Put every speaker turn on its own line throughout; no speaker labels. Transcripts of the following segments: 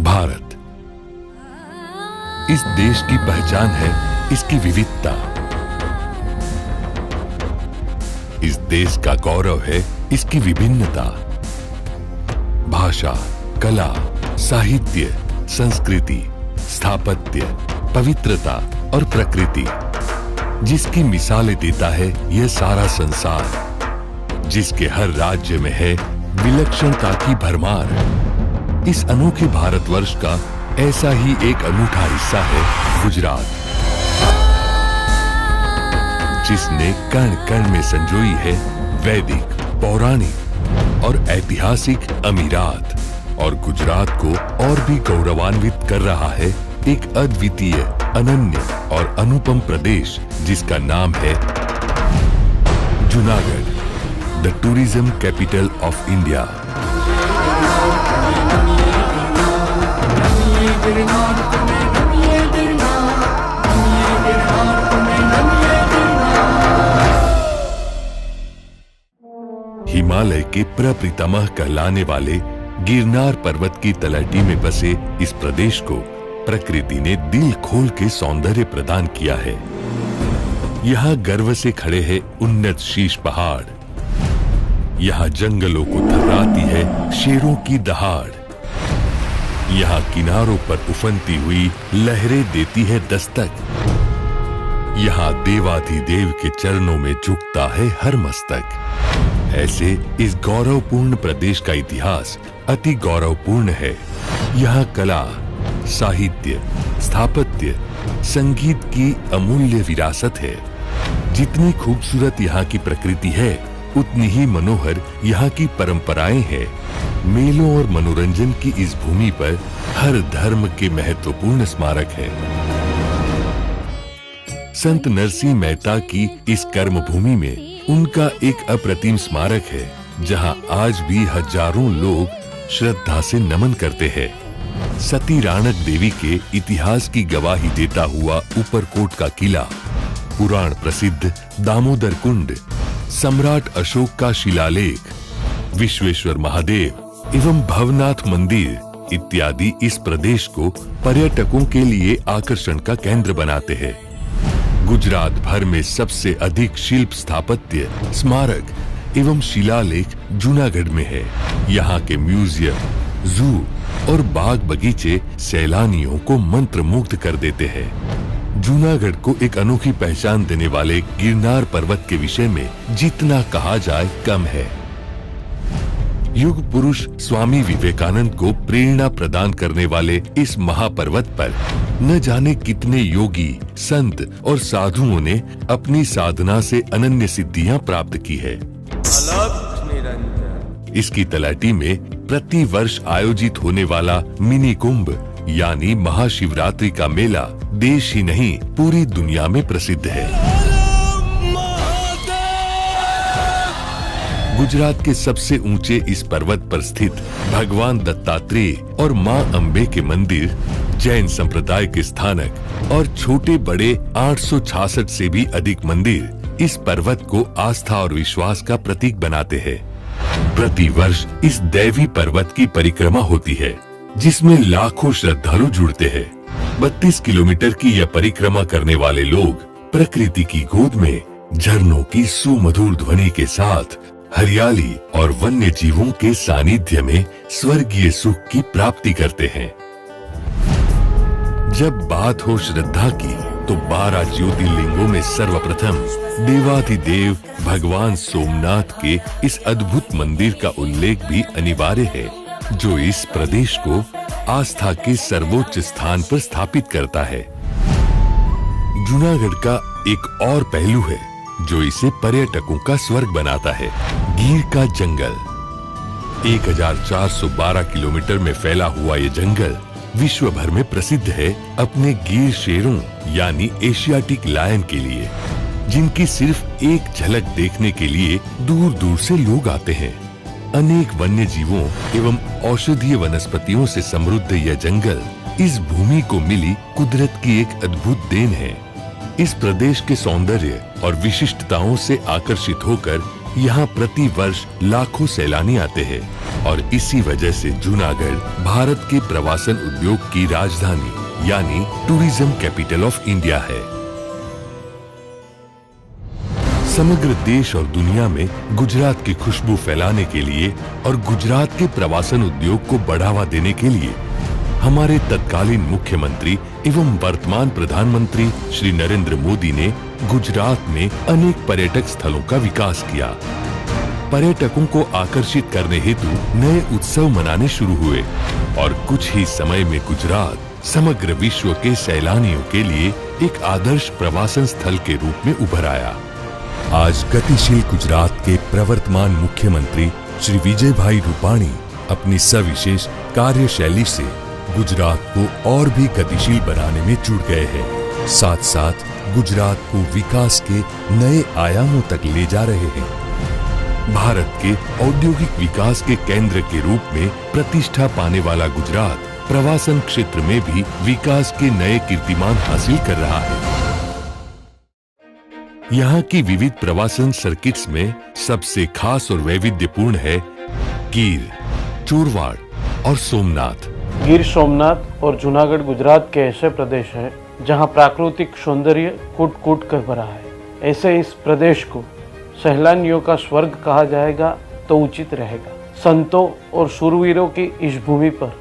भारत। इस देश की पहचान है इसकी विविधता। इस देश का गौरव है इसकी विभिन्नता। भाषा, कला, साहित्य, संस्कृति, स्थापत्य, पवित्रता और प्रकृति, जिसकी मिसालें देता है यह सारा संसार, जिसके हर राज्य में है विलक्षणता की भरमार। इस अनोखे भारतवर्ष का ऐसा ही एक अनूठा हिस्सा है गुजरात, जिसने कण कण में संजोई है वैदिक, पौराणिक और ऐतिहासिक अमीरात, और गुजरात को और भी गौरवान्वित कर रहा है एक अद्वितीय, अनन्य और अनुपम प्रदेश जिसका नाम है Junagadh, the tourism capital of India. Himalaya के प्रपितामह कहलाने वाले गिरनार पर्वत की तलहटी में बसे इस प्रदेश को प्रकृति ने दिल खोल के सौंदर्य प्रदान किया है। यहाँ गर्व से खड़े हैं उन्नत शीश पहाड़, यहाँ जंगलों को थर्राती है शेरों की दहाड़, यहाँ किनारों पर उफनती हुई लहरें देती है दस्तक, यहाँ देवाधिदेव के चरणों में झुकता है हर मस्तक। ऐसे इस गौरवपूर्ण प्रदेश का इतिहास अति गौरवपूर्ण है। यहाँ कला, साहित्य, स्थापत्य, संगीत की अमूल्य विरासत है। जितनी खूबसूरत यहाँ की प्रकृति है, उतनी ही मनोहर यहाँ की परंपराएं हैं। मेलों और मनोरंजन की इस भूमि पर हर धर्म के महत्वपूर्ण स्मारक है। संत नरसिंह मेहता की इस कर्म भूमि में उनका एक अप्रतिम स्मारक है, जहाँ आज भी हजारों लोग श्रद्धा से नमन करते हैं। सती राणक देवी के इतिहास की गवाही देता हुआ ऊपरकोट का किला, पुराण प्रसिद्ध दामोदर कुंड, सम्राट अशोक का शिलालेख, विश्वेश्वर महादेव एवं भवनाथ मंदिर इत्यादि इस प्रदेश को पर्यटकों के लिए आकर्षण का केंद्र बनाते हैं। गुजरात भर में सबसे अधिक शिल्प स्थापत्य, स्मारक एवं शिलालेख जूनागढ़ में है। यहाँ के म्यूजियम, जू और बाग बगीचे सैलानियों को मंत्रमुग्ध कर देते हैं। जूनागढ़ को एक अनोखी पहचान देने वाले गिरनार पर्वत के विषय में जितना कहा जाए कम है। युग पुरुष स्वामी विवेकानंद को प्रेरणा प्रदान करने वाले इस महापर्वत पर न जाने कितने योगी, संत और साधुओं ने अपनी साधना से अनन्य सिद्धियां प्राप्त की है। इसकी तलहटी में प्रति वर्ष आयोजित होने वाला मिनी कुंभ यानी महाशिवरात्रि का मेला देश ही नहीं पूरी दुनिया में प्रसिद्ध है। गुजरात के सबसे ऊंचे इस पर्वत पर स्थित भगवान दत्तात्रेय और मां अंबे के मंदिर, जैन संप्रदाय के स्थानक और छोटे बड़े 866 से भी अधिक मंदिर इस पर्वत को आस्था और विश्वास का प्रतीक बनाते हैं। प्रति वर्ष इस दैवी पर्वत की परिक्रमा होती है, जिसमें लाखों श्रद्धालु जुड़ते हैं। 32 किलोमीटर की यह परिक्रमा करने वाले लोग प्रकृति की गोद में झरनों की सुमधुर ध्वनि के साथ हरियाली और वन्य जीवों के सानिध्य में स्वर्गीय सुख की प्राप्ति करते हैं। जब बात हो श्रद्धा की, तो 12 ज्योतिर्लिंगों में सर्वप्रथम देवाधिदेव भगवान सोमनाथ के इस अद्भुत मंदिर का उल्लेख भी अनिवार्य है, जो इस प्रदेश को आस्था के सर्वोच्च स्थान पर स्थापित करता है। जूनागढ़ का एक और पहलू है जो इसे पर्यटकों का स्वर्ग बनाता है, गिर का जंगल। 1412 किलोमीटर में फैला हुआ ये जंगल विश्व भर में प्रसिद्ध है अपने गिर शेरों यानी एशियाटिक लायन के लिए, जिनकी सिर्फ एक झलक देखने के लिए दूर दूर से लोग आते हैं। अनेक वन्य जीवों एवं औषधीय वनस्पतियों से समृद्ध यह जंगल इस भूमि को मिली कुदरत की एक अद्भुत देन है। इस प्रदेश के सौंदर्य और विशिष्टताओं से आकर्षित होकर यहाँ प्रति वर्ष लाखों सैलानी आते हैं और इसी वजह से जूनागढ़ भारत के प्रवासन उद्योग की राजधानी यानी टूरिज्म कैपिटल ऑफ इंडिया है। समग्र देश और दुनिया में गुजरात की खुशबू फैलाने के लिए और गुजरात के प्रवासन उद्योग को बढ़ावा देने के लिए हमारे तत्कालीन मुख्यमंत्री एवं वर्तमान प्रधानमंत्री श्री नरेंद्र मोदी ने गुजरात में अनेक पर्यटक स्थलों का विकास किया। पर्यटकों को आकर्षित करने हेतु नए उत्सव मनाने शुरू हुए और कुछ ही समय में गुजरात समग्र विश्व के सैलानियों के लिए एक आदर्श प्रवासन स्थल के रूप में उभर आया। आज गतिशील गुजरात के प्रवर्तमान मुख्यमंत्री श्री विजय भाई रूपाणी अपनी सविशेष कार्यशैली से गुजरात को और भी गतिशील बनाने में जुट गए हैं। साथ साथ गुजरात को विकास के नए आयामों तक ले जा रहे हैं। भारत के औद्योगिक विकास के केंद्र के रूप में प्रतिष्ठा पाने वाला गुजरात प्रवासन क्षेत्र में भी विकास के नए कीर्तिमान हासिल कर रहा है। यहाँ की विविध प्रवासन सर्किट्स में सबसे खास और वैविध्यपूर्ण है गिर, चोरवाड़ और सोमनाथ।
गिर सोमनाथ और जूनागढ़ गुजरात के ऐसे प्रदेश हैं जहां प्राकृतिक सौंदर्य कूट कूट कर भरा है। ऐसे इस प्रदेश को सैलानियों का स्वर्ग कहा जाएगा तो उचित रहेगा। संतों और शूरवीरों की इस भूमि पर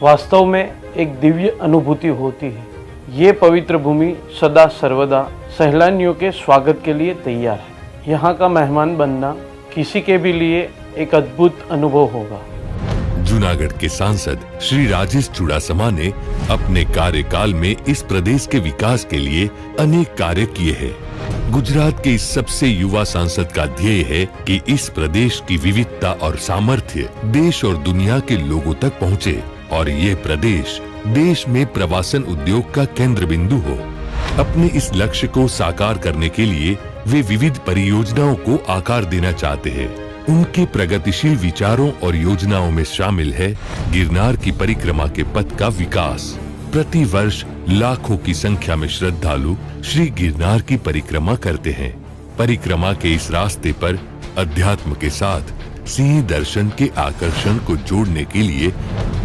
वास्तव में एक दिव्य अनुभूति होती है। ये पवित्र भूमि सदा सर्वदा सैलानियों के स्वागत के लिए तैयार है। यहाँ का मेहमान बनना किसी के भी लिए एक अद्भुत अनुभव होगा।
जूनागढ़ के सांसद श्री राजेश चुड़ासमा ने अपने कार्यकाल में इस प्रदेश के विकास के लिए अनेक कार्य किए हैं। गुजरात के इस सबसे युवा सांसद का ध्येय है कि इस प्रदेश की विविधता और सामर्थ्य देश और दुनिया के लोगों तक पहुँचे और ये प्रदेश देश में प्रवासन उद्योग का केंद्र बिंदु हो। अपने इस लक्ष्य को साकार करने के लिए वे विविध परियोजनाओं को आकार देना चाहते हैं। उनके प्रगतिशील विचारों और योजनाओं में शामिल है गिरनार की परिक्रमा के पथ का विकास। प्रति वर्ष लाखों की संख्या में श्रद्धालु श्री गिरनार की परिक्रमा करते हैं। परिक्रमा के इस रास्ते पर अध्यात्म के साथ सिंह दर्शन के आकर्षण को जोड़ने के लिए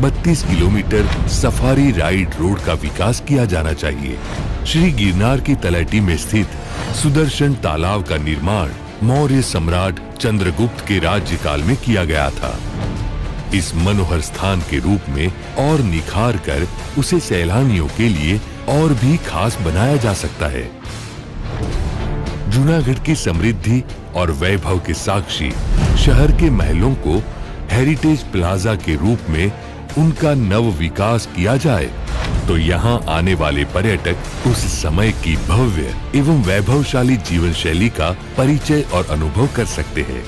32 किलोमीटर सफारी राइड रोड का विकास किया जाना चाहिए। श्री गिरनार की तलहटी में स्थित सुदर्शन तालाब का निर्माण मौर्य सम्राट चंद्रगुप्त के राज्यकाल में किया गया था। इस मनोहर स्थान के रूप में और निखार कर उसे सैलानियों के लिए और भी खास बनाया जा सकता है। जूनागढ़ की समृद्धि और वैभव के साक्षी शहर के महलों को हेरिटेज प्लाजा के रूप में उनका नव विकास किया जाए तो यहाँ आने वाले पर्यटक उस समय की भव्य एवं वैभवशाली जीवन शैली का परिचय और अनुभव कर सकते हैं।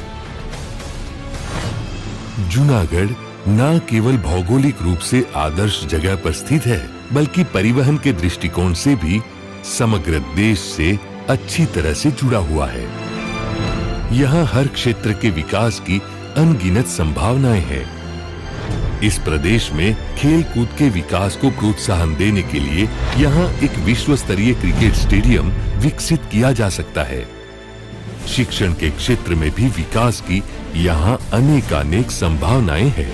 जूनागढ़ न केवल भौगोलिक रूप से आदर्श जगह पर स्थित है बल्कि परिवहन के दृष्टिकोण से भी समग्र देश से अच्छी तरह से जुड़ा हुआ है। यहाँ हर क्षेत्र के विकास की अनगिनत संभावनाएं हैं। इस प्रदेश में खेल कूद के विकास को प्रोत्साहन देने के लिए यहाँ एक विश्व स्तरीय क्रिकेट स्टेडियम विकसित किया जा सकता है। शिक्षण के क्षेत्र में भी विकास की यहाँ अनेकानेक संभावनाएं हैं।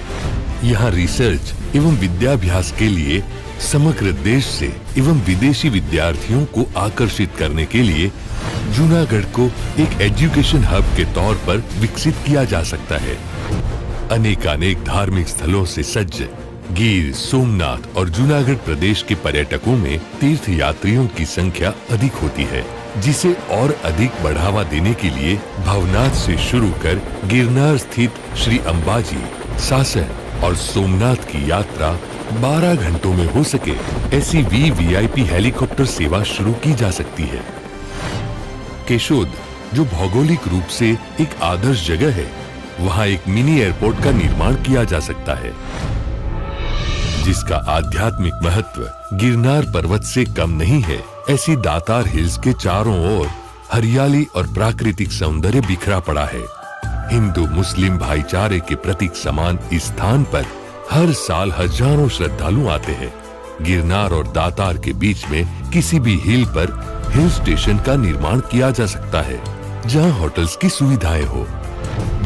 यहाँ रिसर्च एवं विद्याभ्यास के लिए समग्र देश से एवं विदेशी विद्यार्थियों को आकर्षित करने के लिए जूनागढ़ को एक एजुकेशन हब के तौर पर विकसित किया जा सकता है। अनेकानेक धार्मिक स्थलों से सज्ज गिर, सोमनाथ और जूनागढ़ प्रदेश के पर्यटकों में तीर्थ यात्रियों की संख्या अधिक होती है, जिसे और अधिक बढ़ावा देने के लिए भवनाथ से शुरू कर गिरनार स्थित श्री अंबाजी, सासन और सोमनाथ की यात्रा 12 घंटों में हो सके ऐसी वीवीआईपी हेलीकॉप्टर सेवा शुरू की जा सकती है। केशोद, जो भौगोलिक रूप से एक आदर्श जगह है, वहाँ एक मिनी एयरपोर्ट का निर्माण किया जा सकता है, जिसका आध्यात्मिक महत्व गिरनार पर्वत से कम नहीं है। ऐसी दातार हिल्स के चारों ओर हरियाली और प्राकृतिक सौंदर्य बिखरा पड़ा है। हिंदू मुस्लिम भाईचारे के प्रतीक समान इस स्थान पर हर साल हजारों श्रद्धालु आते हैं। गिरनार और दातार के बीच में किसी भी हिल पर हिल स्टेशन का निर्माण किया जा सकता है, जहां होटल्स की सुविधाएं हो।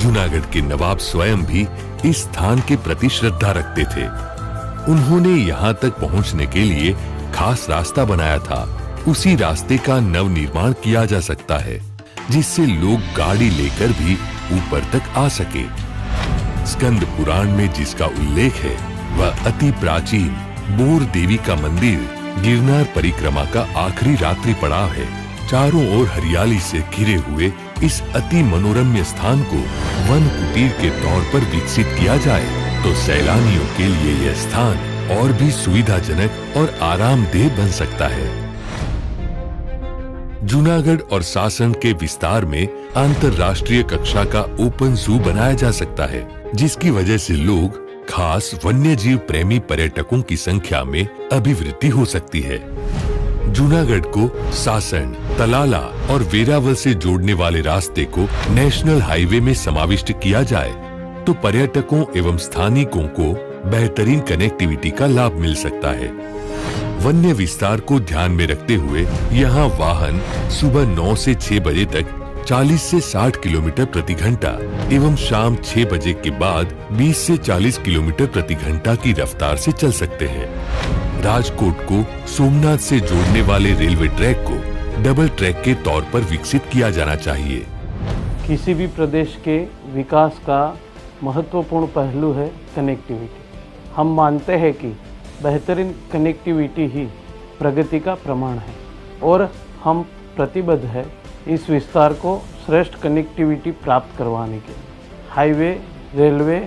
जूनागढ़ के नवाब स्वयं भी इस स्थान के प्रति श्रद्धा रखते थे। उन्होंने यहाँ तक पहुँचने के लिए खास रास्ता बनाया था। उसी रास्ते का नवनिर्माण किया जा सकता है, जिससे लोग गाड़ी लेकर भी ऊपर तक आ सके। स्कंद पुराण में जिसका उल्लेख है, वह अति प्राचीन बोर देवी का मंदिर गिरनार परिक्रमा का आखिरी रात्रि पड़ाव है। चारों ओर हरियाली से घिरे हुए इस अति मनोरम्य स्थान को वन कुटीर के तौर पर विकसित किया जाए तो सैलानियों के लिए यह स्थान और भी सुविधाजनक और आरामदेह बन सकता है। जूनागढ़ और सासन के विस्तार में अंतर्राष्ट्रीय कक्षा का ओपन जू बनाया जा सकता है, जिसकी वजह से लोग, खास वन्य जीव प्रेमी पर्यटकों की संख्या में अभिवृद्धि हो सकती है। जूनागढ़ को सासन, तलाला और वेरावल से जोड़ने वाले रास्ते को नेशनल हाईवे में समाविष्ट किया जाए तो पर्यटकों एवं स्थानिकों को बेहतरीन कनेक्टिविटी का लाभ मिल सकता है। वन्य विस्तार को ध्यान में रखते हुए यहाँ वाहन सुबह 9 से 6 बजे तक 40 से 60 किलोमीटर प्रति घंटा एवं शाम 6 बजे के बाद 20 से 40 किलोमीटर प्रति घंटा की रफ्तार से चल सकते हैं। राजकोट को सोमनाथ से जोड़ने वाले रेलवे ट्रैक को डबल ट्रैक के तौर पर विकसित किया जाना चाहिए।
किसी भी प्रदेश के विकास का महत्वपूर्ण पहलू है कनेक्टिविटी। हम मानते हैं कि बेहतरीन कनेक्टिविटी ही प्रगति का प्रमाण है और हम प्रतिबद्ध है इस विस्तार को श्रेष्ठ कनेक्टिविटी प्राप्त करवाने के लिए। हाईवे, रेलवे,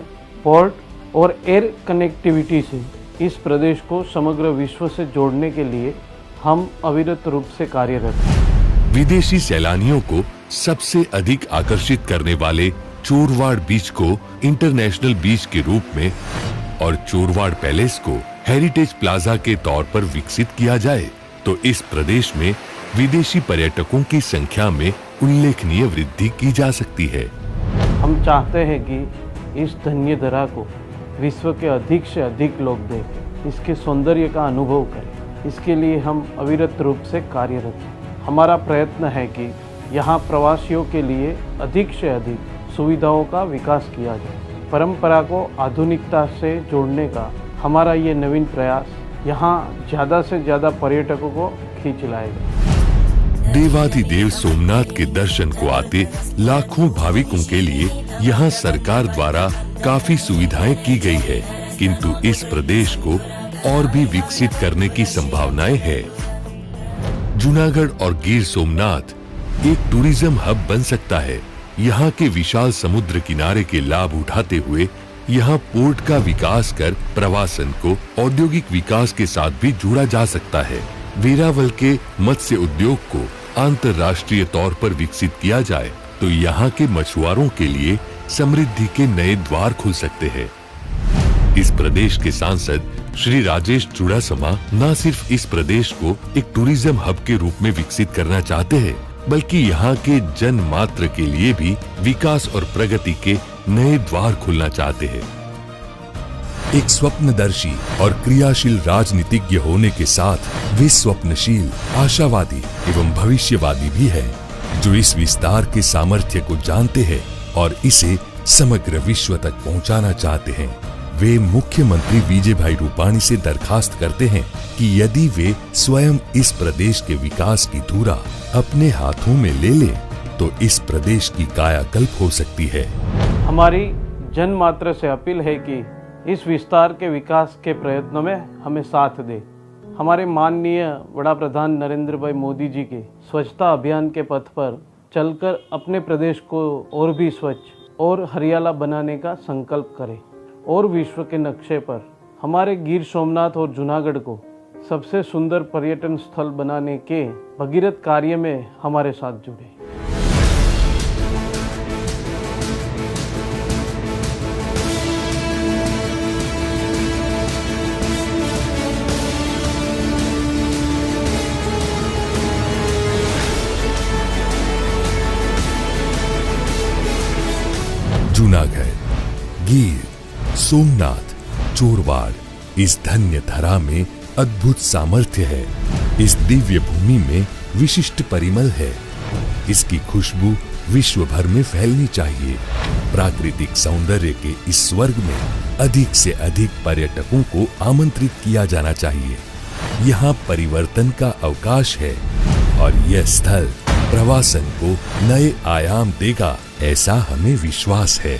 पोर्ट और एयर कनेक्टिविटी से इस प्रदेश को समग्र विश्व से जोड़ने के लिए हम अविरत रूप से कार्यरत हैं।
विदेशी सैलानियों को सबसे अधिक आकर्षित करने वाले चोरवाड़ बीच को इंटरनेशनल बीच के रूप में और चोरवाड़ पैलेस को हेरिटेज प्लाजा के तौर पर विकसित किया जाए तो इस प्रदेश में विदेशी पर्यटकों की संख्या में उल्लेखनीय वृद्धि की जा सकती है।
हम चाहते हैं कि इस धन्य धरा को विश्व के अधिक से अधिक लोग देखें, इसके सौंदर्य का अनुभव करें। इसके लिए हम अविरत रूप से कार्यरत हैं। हमारा प्रयत्न है कि यहाँ प्रवासियों के लिए अधिक से अधिक सुविधाओं का विकास किया जाए। परंपरा को आधुनिकता से जोड़ने का हमारा ये नवीन प्रयास यहाँ ज़्यादा से ज़्यादा पर्यटकों को खींच लाएगा।
देवाधिदेव सोमनाथ के दर्शन को आते लाखों भाविकों के लिए यहाँ सरकार द्वारा काफी सुविधाएं की गई है, किंतु इस प्रदेश को और भी विकसित करने की संभावनाएं है। जूनागढ़ और गिर सोमनाथ एक टूरिज्म हब बन सकता है। यहाँ के विशाल समुद्र किनारे के लाभ उठाते हुए यहाँ पोर्ट का विकास कर प्रवासन को औद्योगिक विकास के साथ भी जोड़ा जा सकता है। वेरावल के मत्स्य उद्योग को अंतर्राष्ट्रीय तौर पर विकसित किया जाए तो यहाँ के मछुआरों के लिए समृद्धि के नए द्वार खुल सकते हैं। इस प्रदेश के सांसद श्री राजेश चुड़ासमा न सिर्फ इस प्रदेश को एक टूरिज्म हब के रूप में विकसित करना चाहते हैं, बल्कि यहाँ के जन मात्र के लिए भी विकास और प्रगति के नए द्वार खुलना चाहते हैं।
एक स्वप्नदर्शी और क्रियाशील राजनीतिज्ञ होने के साथ वे स्वप्नशील, आशावादी एवं भविष्यवादी भी है, जो इस विस्तार के सामर्थ्य को जानते हैं और इसे समग्र विश्व तक पहुंचाना चाहते हैं। वे मुख्यमंत्री विजय भाई रूपाणी से दरखास्त करते हैं कि यदि वे स्वयं इस प्रदेश के विकास की धुरा अपने हाथों में ले लें, तो इस प्रदेश की कायाकल्प हो सकती है।
हमारी जनमात्र से अपील है कि इस विस्तार के विकास के प्रयत्नों में हमें साथ दे। हमारे माननीय वड़ा प्रधान नरेंद्र भाई मोदी जी के स्वच्छता अभियान के पथ पर चलकर अपने प्रदेश को और भी स्वच्छ और हरियाला बनाने का संकल्प करें और विश्व के नक्शे पर हमारे गिर सोमनाथ और जूनागढ़ को सबसे सुंदर पर्यटन स्थल बनाने के भगीरथ कार्य में हमारे साथ जुड़े।
जूनागढ़, गिर, सोमनाथ, चोरवाड़, इस धन्य धरा में अद्भुत सामर्थ्य है। इस दिव्य भूमि में विशिष्ट परिमल है। इसकी खुशबू विश्व भर में फैलनी चाहिए। प्राकृतिक सौंदर्य के इस स्वर्ग में अधिक से अधिक पर्यटकों को आमंत्रित किया जाना चाहिए। यहाँ परिवर्तन का अवकाश है और यह स्थल प्रवासन को नए आयाम देगा, ऐसा हमें विश्वास है।